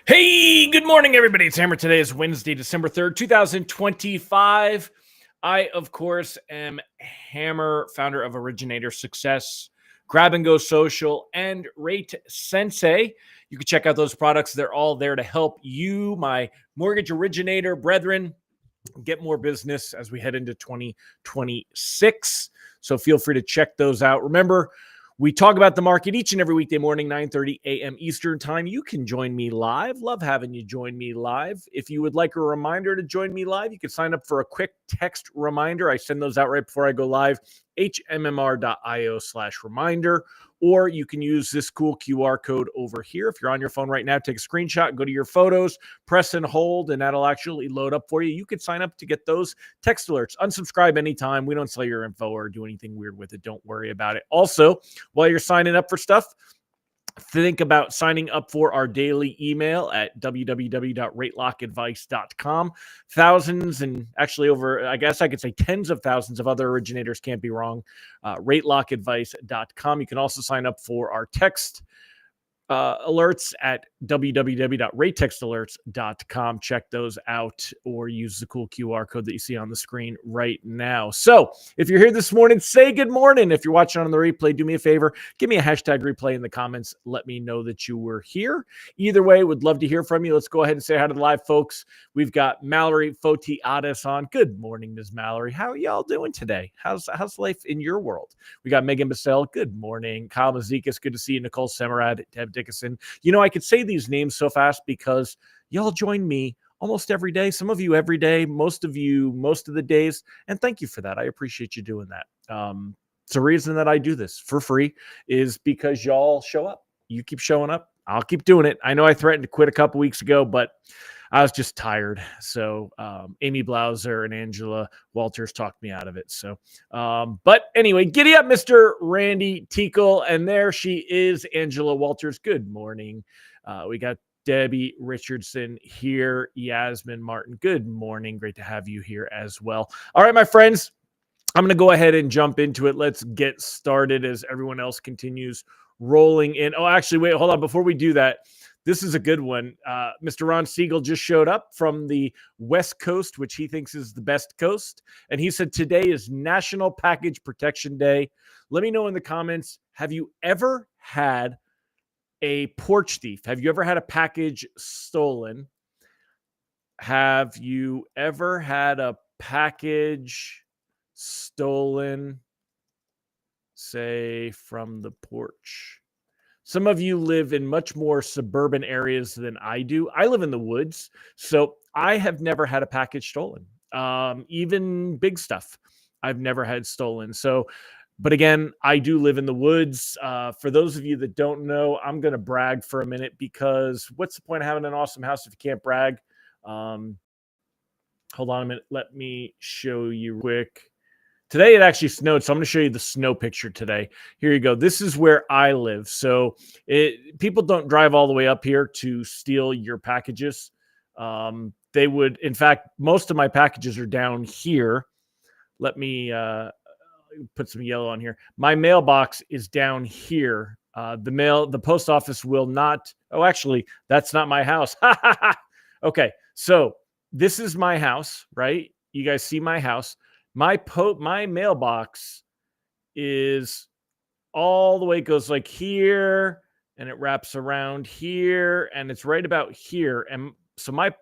Hey, good morning, everybody. It's Hammer. Today is Wednesday, December 3rd, 2025. I, of course, am Hammer, founder of Originator Success, Grab and Go Social, and Rate Sensei. You can check out those products. They're all there to help you, my mortgage originator brethren, get more business as we head into 2026. So feel free to check those out. Remember, we talk about the market each and every weekday morning, 9:30 a.m. Eastern time. You can join me live. Love having you join me live. If you would like a reminder to join me live, you can sign up for a quick text reminder. I send those out right before I go live, hmmr.io/reminder. Or you can use this cool QR code over here. If you're on your phone right now, take a screenshot, go to your photos, press and hold, and that'll actually load up for you. You can sign up to get those text alerts. Unsubscribe anytime. We don't sell your info or do anything weird with it. Don't worry about it. Also, while you're signing up for stuff, think about signing up for our daily email at www.ratelockadvice.com. Thousands and actually over, I guess I could say tens of thousands of other originators, can't be wrong. Ratelockadvice.com. You can also sign up for our text alerts at www.ratetextalerts.com. Check those out or use the cool QR code that you see on the screen right now. So if you're here this morning, say good morning. If you're watching on the replay, do me a favor, give me a hashtag replay in the comments. Let me know that you were here. Either way, would love to hear from you. Let's go ahead and say hi to the live folks. We've got Mallory Fotiades on. Good morning, Ms. Mallory. How are y'all doing today? How's life in your world? We got Megan Bissell. Good morning. Kyle Mazikas. Good to see you. Nicole Semerad. Deb Dickinson. You know, I could say these names so fast because y'all join me almost every day. Some of you every day, most of you most of the days. And thank you for that. I appreciate you doing that. It's the reason that I do this for free is because y'all show up. You keep showing up. I'll keep doing it. I know I threatened to quit a couple weeks ago, but I was just tired. So Amy Blauser and Angela Walters talked me out of it. So, but anyway, giddy up, Mr. Randy Teakle. And there she is, Angela Walters. Good morning. We got Debbie Richardson here, Yasmin Martin. Good morning. Great to have you here as well. All right, my friends, I'm going to go ahead and jump into it. Let's get started as everyone else continues rolling in. Oh, actually, wait, hold on. Before we do that, this is a good one. Mr. Ron Siegel just showed up from the West Coast, which he thinks is the best coast. And he said, today is National Package Protection Day. Let me know in the comments, have you ever had a porch thief? Have you ever had a package stolen? Have you ever had a package stolen, say, from the porch? Some of you live in much more suburban areas than I do. I live in the woods, so I have never had a package stolen. Even big stuff, I've never had stolen. So, but again, I do live in the woods. For those of you that don't know, I'm going to brag for a minute because what's the point of having an awesome house if you can't brag? Hold on a minute. Let me show you quick. Today it actually snowed, so I'm going to show you the snow picture today. Here you go. This is where I live. So people don't drive all the way up here to steal your packages. They would, in fact, most of my packages are down here. Let me put some yellow on here. My mailbox is down here. The post office will not. Oh, actually, that's not my house. Okay, so this is my house, right? You guys see my house. My mailbox is all the way, it goes like here, and it wraps around here, and it's right about here. And so my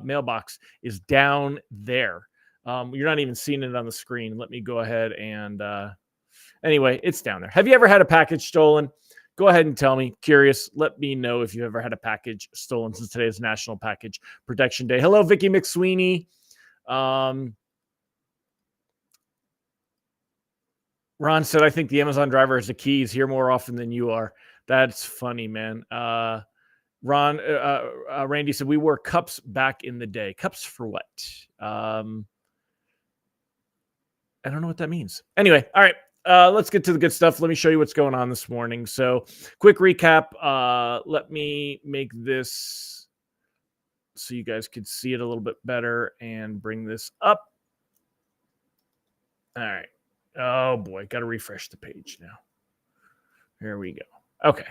mailbox is down there. You're not even seeing it on the screen. Let me go ahead and anyway, it's down there. Have you ever had a package stolen? Go ahead and tell me. Curious. Let me know if you ever had a package stolen since today is National Package Protection Day. Hello, Vicky McSweeney. Ron said, I think the Amazon driver has the keys here more often than you are. That's funny, man. Randy said, we wore cups back in the day. Cups for what? I don't know what that means. Anyway, all right. Let's get to the good stuff. Let me show you what's going on this morning. So quick recap. Let me make this so you guys could see it a little bit better and bring this up. All right. Oh boy, got to refresh the page now. Here we go. Okay.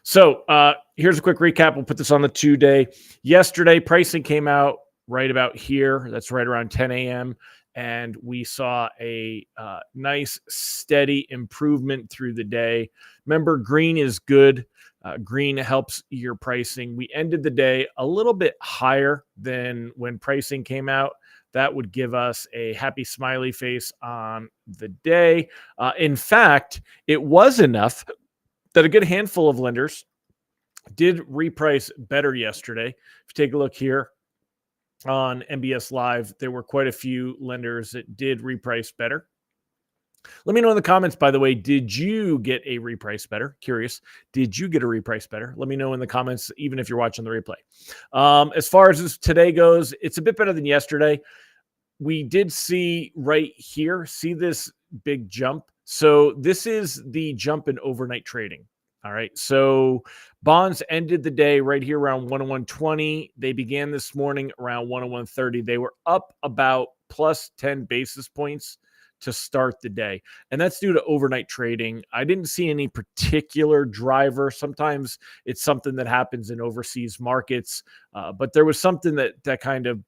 So here's a quick recap. We'll put this on the 2-day. Yesterday, pricing came out right about here. That's right around 10 a.m. And we saw a nice, steady improvement through the day. Remember, green is good. Green helps your pricing. We ended the day a little bit higher than when pricing came out. That would give us a happy smiley face on the day. In fact, it was enough that a good handful of lenders did reprice better yesterday. If you take a look here on MBS Live, there were quite a few lenders that did reprice better. Let me know in the comments, by the way, did you get a reprice better? Curious. Did you get a reprice better? Let me know in the comments, even if you're watching the replay. As far as this today goes, it's a bit better than yesterday. We did see right here, see this big jump. So this is the jump in overnight trading. All right. So bonds ended the day right here around 101.20. They began this morning around 101.30. They were up about plus 10 basis points to start the day. And that's due to overnight trading. I didn't see any particular driver. Sometimes it's something that happens in overseas markets, but there was something that kind of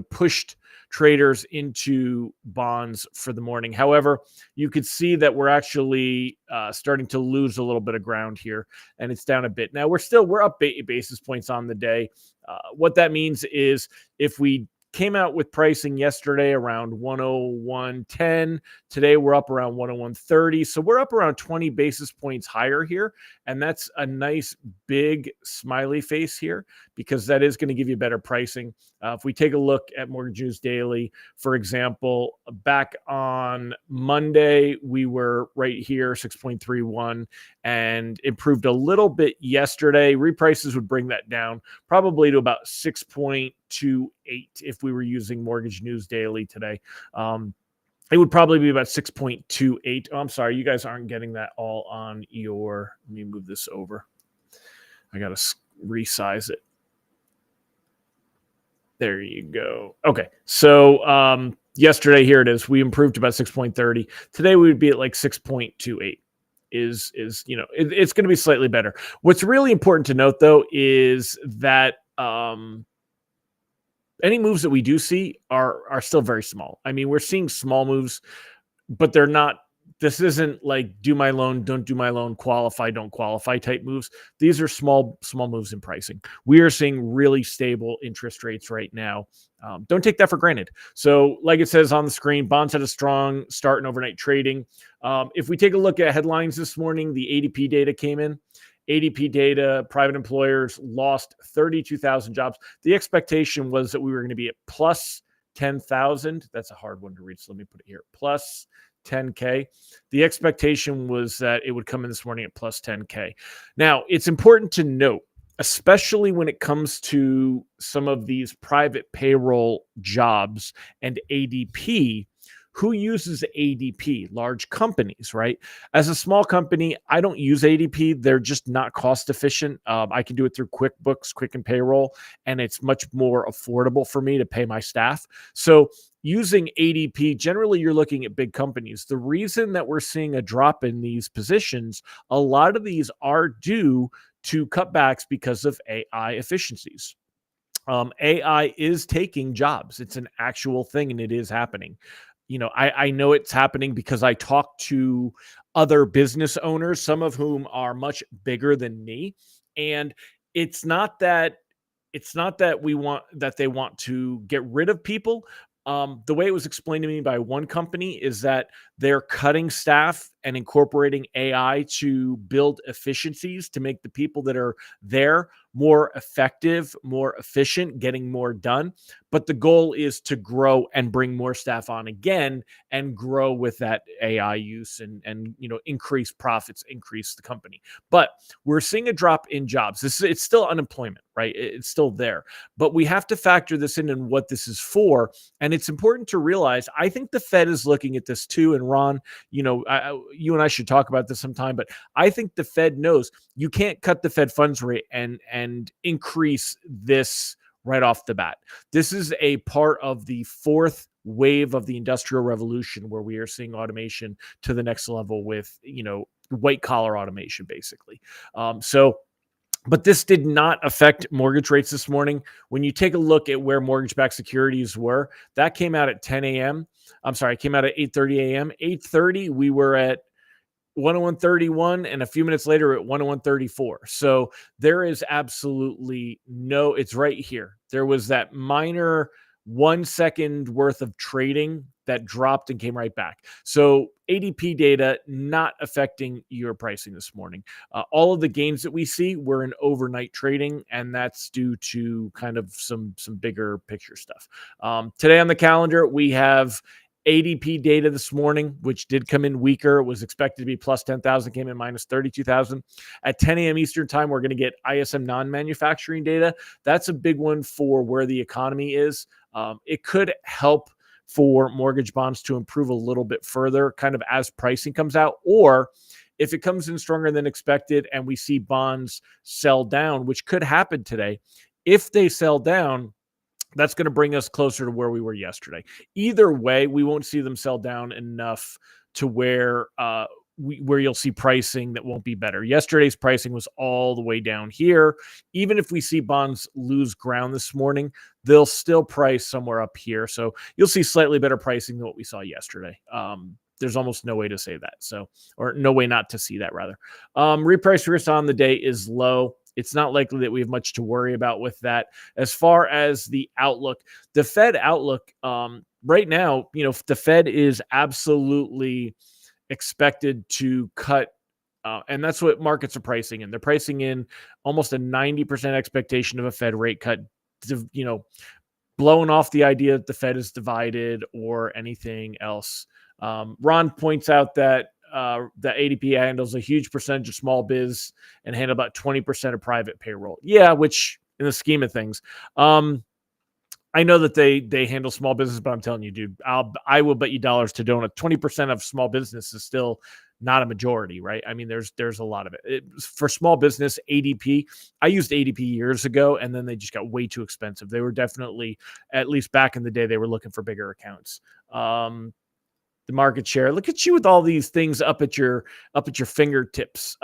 pushed traders into bonds for the morning. However, you could see that we're actually starting to lose a little bit of ground here, and it's down a bit. Now we're up 8 basis points on the day. What that means is if we came out with pricing yesterday around 101.10. Today we're up around 101.30. So we're up around 20 basis points higher here. And that's a nice big smiley face here because that is going to give you better pricing. If we take a look at Mortgage News Daily, for example, back on Monday, we were right here, 6.31, and improved a little bit yesterday. Reprices would bring that down probably to about 6.28 if we were using Mortgage News Daily today. It would probably be about 6.28. Oh, I'm sorry. You guys aren't getting that all on your, let me move this over. I got to resize it. There you go. Okay. So yesterday, here it is. We improved about 6.30. Today we would be at like 6.28. Is it's going to be slightly better. What's really important to note though is that any moves that we do see are still very small. I mean, we're seeing small moves, but they're not. This isn't like do my loan, don't do my loan, qualify, don't qualify type moves. These are small moves in pricing. We are seeing really stable interest rates right now. Don't take that for granted. So like it says on the screen, bonds had a strong start in overnight trading. If we take a look at headlines this morning, the ADP data came in. ADP data, private employers lost 32,000 jobs. The expectation was that we were going to be at plus 10,000. That's a hard one to read. So let me put it here. Plus 10K. The expectation was that it would come in this morning at plus 10K. Now, it's important to note, especially when it comes to some of these private payroll jobs and ADP, who uses ADP? Large companies, right? As a small company, I don't use ADP. They're just not cost efficient. I can do it through QuickBooks, Quicken Payroll, and it's much more affordable for me to pay my staff. So using ADP, generally you're looking at big companies. The reason that we're seeing a drop in these positions, a lot of these are due to cutbacks because of AI efficiencies. AI is taking jobs. It's an actual thing and it is happening. I know it's happening because I talk to other business owners, some of whom are much bigger than me. And it's not that they want to get rid of people. The way it was explained to me by one company is that they're cutting staff and incorporating AI to build efficiencies to make the people that are there more effective, more efficient, getting more done. But the goal is to grow and bring more staff on again and grow with that AI use and increase profits, increase the company. But we're seeing a drop in jobs. It's still unemployment, right? It's still there. But we have to factor this in and what this is for. And it's important to realize, I think the Fed is looking at this too. And Ron, you and I should talk about this sometime, but I think the Fed knows you can't cut the Fed funds rate and increase this right off the bat. This is a part of the fourth wave of the Industrial Revolution where we are seeing automation to the next level with, white collar automation, basically. So But this did not affect mortgage rates this morning. When you take a look at where mortgage-backed securities were, that came out at 10 a.m. I'm sorry, it came out at 8:30 a.m. 8:30, we were at 101.31, and a few minutes later at 101.34. So there is absolutely no, it's right here. There was that minor 1 second worth of trading that dropped and came right back. So ADP data not affecting your pricing this morning. All of the gains that we see were in overnight trading, and that's due to kind of some bigger picture stuff. Today on the calendar, we have ADP data this morning, which did come in weaker, was expected to be plus 10,000, came in minus 32,000. At 10 a.m. Eastern time, we're going to get ISM non-manufacturing data. That's a big one for where the economy is. It could help for mortgage bonds to improve a little bit further, kind of as pricing comes out, or if it comes in stronger than expected and we see bonds sell down, which could happen today. If they sell down, that's going to bring us closer to where we were yesterday. Either way, we won't see them sell down enough to where where you'll see pricing that won't be better. Yesterday's pricing was all the way down here. Even if we see bonds lose ground this morning, they'll still price somewhere up here. So you'll see slightly better pricing than what we saw yesterday. There's almost no way to say that. So, or no way not to see that rather. Reprice risk on the day is low. It's not likely that we have much to worry about with that. As far as the outlook, the Fed outlook right now, the Fed is absolutely expected to cut, and that's what markets are pricing in. They're pricing in almost a 90% expectation of a Fed rate cut, blowing off the idea that the Fed is divided or anything else. Ron points out that the ADP handles a huge percentage of small biz and handle about 20% of private payroll. Yeah, which in the scheme of things, I know that they handle small business, but I'm telling you, dude, I will bet you dollars to donut. 20% of small business is still not a majority, right? I mean, there's a lot of it. For small business. ADP, I used ADP years ago, and then they just got way too expensive. They were definitely, at least back in the day, they were looking for bigger accounts. The market share. Look at you with all these things up at your fingertips.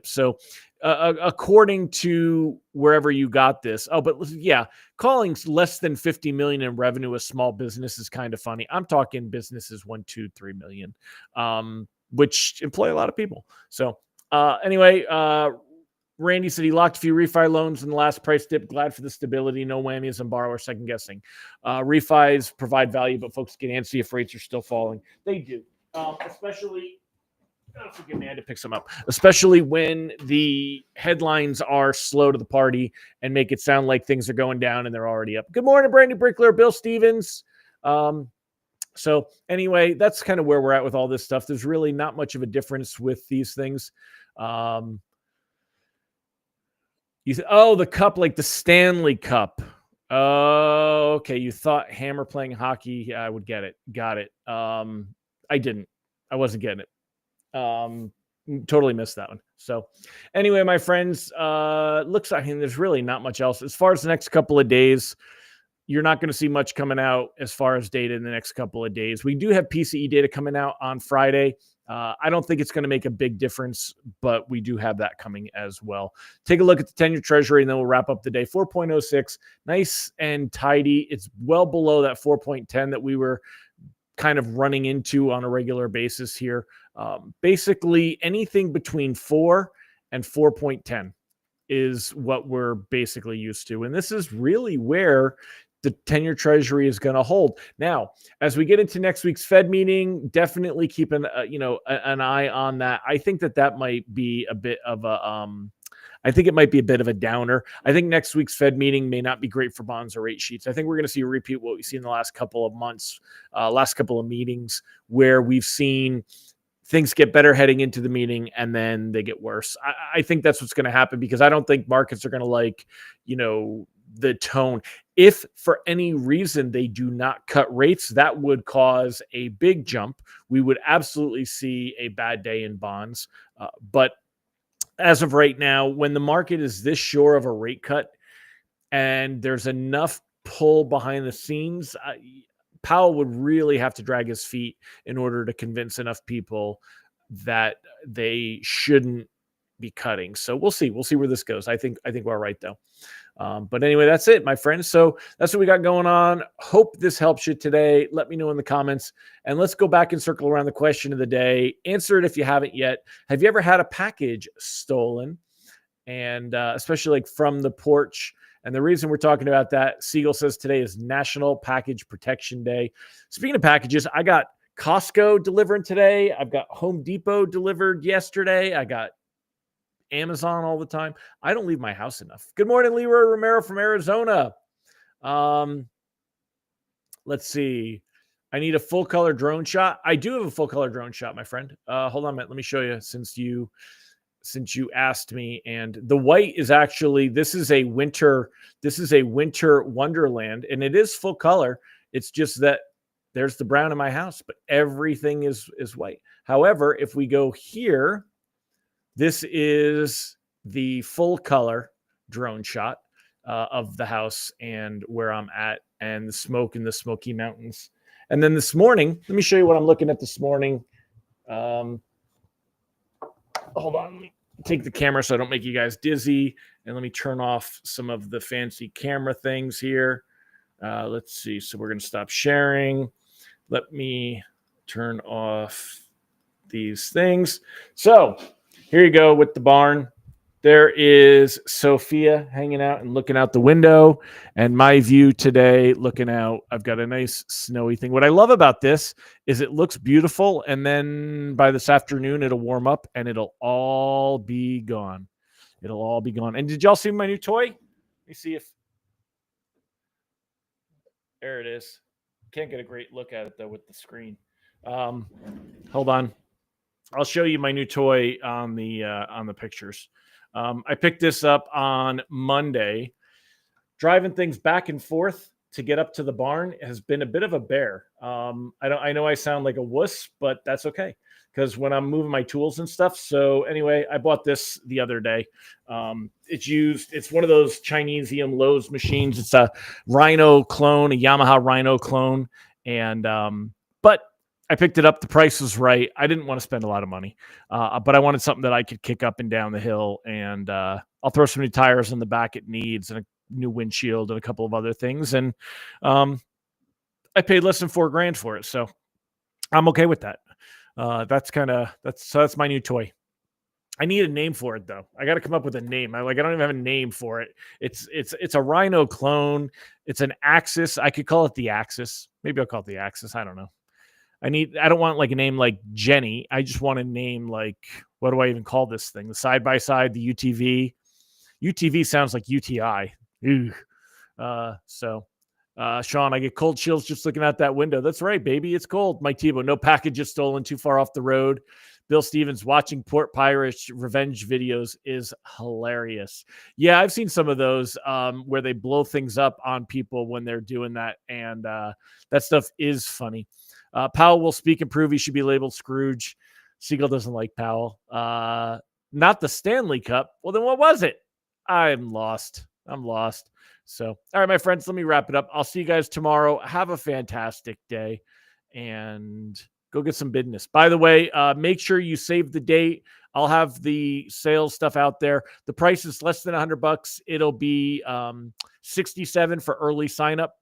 So, according to wherever you got this, but yeah, calling less than 50 million in revenue a small business is kind of funny. I'm talking businesses 1, 2, 3 million, which employ a lot of people. So, anyway, Randy said he locked a few refi loans in the last price dip. Glad for the stability. No whammies and borrower second guessing. Refis provide value, but folks get antsy if rates are still falling. They do, especially. Forgive me, I had to pick some up. Especially when the headlines are slow to the party and make it sound like things are going down and they're already up. Good morning, Brandy Brickler, Bill Stevens. So anyway, that's kind of where we're at with all this stuff. There's really not much of a difference with these things. The cup, like the Stanley Cup. Oh, okay. You thought Hammer playing hockey. I would get it. Got it. I didn't. I wasn't getting it. Totally missed that one. So anyway, my friends, looks like there's really not much else. As far as the next couple of days, you're not going to see much coming out as far as data in the next couple of days. We do have PCE data coming out on Friday. I don't think it's going to make a big difference, but we do have that coming as well. Take a look at the 10-year Treasury, and then we'll wrap up the day. 4.06, nice and tidy. It's well below that 4.10 that we were kind of running into on a regular basis here. Basically, anything between 4 and 4.10 is what we're basically used to. And this is really where the 10-year Treasury is going to hold. Now, as we get into next week's Fed meeting, definitely keep an eye on that. I think that might be a bit of a I think it might be a bit of a downer. I think next week's Fed meeting may not be great for bonds or rate sheets. I think we're going to see a repeat what we've seen in the last couple of months, last couple of meetings, where we've seen things get better heading into the meeting and then they get worse. I think that's what's going to happen, because I don't think markets are going to like, the tone. If for any reason they do not cut rates, that would cause a big jump. We would absolutely see a bad day in bonds. But as of right now, when the market is this sure of a rate cut and there's enough pull behind the scenes, Powell would really have to drag his feet in order to convince enough people that they shouldn't be cutting. So we'll see. We'll see where this goes. I think we're all right though. But anyway, that's it, my friends. So that's what we got going on. Hope this helps you today. Let me know in the comments, and let's go back and circle around the question of the day. Answer it if you haven't yet. Have you ever had a package stolen? And especially like from the porch. And the reason we're talking about that, Siegel says today is National Package Protection Day. Speaking of packages, I got Costco delivering today. I've got Home Depot delivered yesterday. I got Amazon all the time. I don't leave my house enough. Good morning, Leroy Romero from Arizona. Let's see. I need a full color drone shot. I do have a full color drone shot, my friend. Hold on a minute. Let me show you since you asked me. And the white is actually, this is a winter wonderland, and it is full color. It's just that there's the brown in my house, but everything is white. However, if we go here, this is the full color drone shot of the house and where I'm at, and the smoke in the Smoky Mountains. And then this morning, let me show you what I'm looking at this morning. Hold on, let me take the camera so I don't make you guys dizzy. And let me turn off some of the fancy camera things here. Let's see. So we're going to stop sharing. Let me turn off these things. So here you go with the barn. There is Sophia hanging out and looking out the window, and my view today looking out. I've got a nice snowy thing. What I love about this is it looks beautiful, and then by this afternoon it'll warm up and it'll all be gone. It'll all be gone. And did y'all see my new toy? Let me see if there it is. Can't get a great look at it though with the screen. Hold on. I'll show you my new toy on the pictures. I picked this up on Monday. Driving things back and forth to get up to the barn has been a bit of a bear. I know I sound like a wuss, but that's okay because when I'm moving my tools and stuff. So anyway, I bought this the other day. It's one of those Chinesium Lowe's machines. It's a Rhino clone, a Yamaha Rhino clone, and but I picked it up. The price was right. I didn't want to spend a lot of money, but I wanted something that I could kick up and down the hill. And I'll throw some new tires in the back it needs, and a new windshield, and a couple of other things. And I paid less than $4,000 for it, so I'm okay with that. That's my new toy. I need a name for it though. I got to come up with a name. I don't even have a name for it. It's a Rhino clone. It's an Axis. I could call it the Axis. Maybe I'll call it the Axis. I don't know. I don't want like a name like Jenny. I just want a name like, what do I even call this thing? The side-by-side, the UTV. UTV sounds like UTI. Sean, I get cold chills just looking out that window. That's right, baby. It's cold. Mike Tebow, no packages stolen too far off the road. Bill Stevens, watching Port Pirates revenge videos is hilarious. Yeah, I've seen some of those where they blow things up on people when they're doing that. And that stuff is funny. Powell will speak and prove he should be labeled Scrooge. Siegel doesn't like Powell. Not the Stanley Cup. Well, then what was it? I'm lost. So, all right, my friends, let me wrap it up. I'll see you guys tomorrow. Have a fantastic day and go get some business. By the way, make sure you save the date. I'll have the sales stuff out there. The price is less than $100. It'll be $67 for early sign up.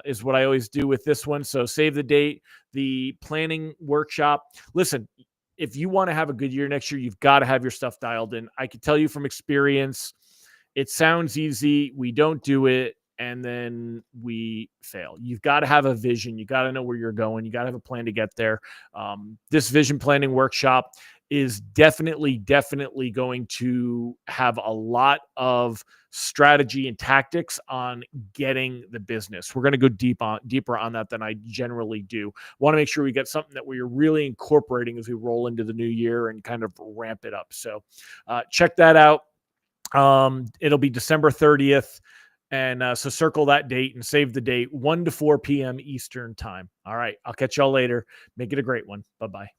Is what I always do with this one. So save the date, the planning workshop. Listen, if you want to have a good year next year, you've got to have your stuff dialed in. I can tell you from experience, it sounds easy. We don't do it, and then we fail. You've got to have a vision. You got to know where you're going. You got to have a plan to get there. This vision planning workshop is definitely going to have a lot of strategy and tactics on getting the business. We're going to go deeper on that than I generally do. Want to make sure we get something that we're really incorporating as we roll into the new year and kind of ramp it up. So check that out. It'll be December 30th. And so circle that date and save the date, 1 to 4 p.m. Eastern time. All right. I'll catch y'all later. Make it a great one. Bye-bye.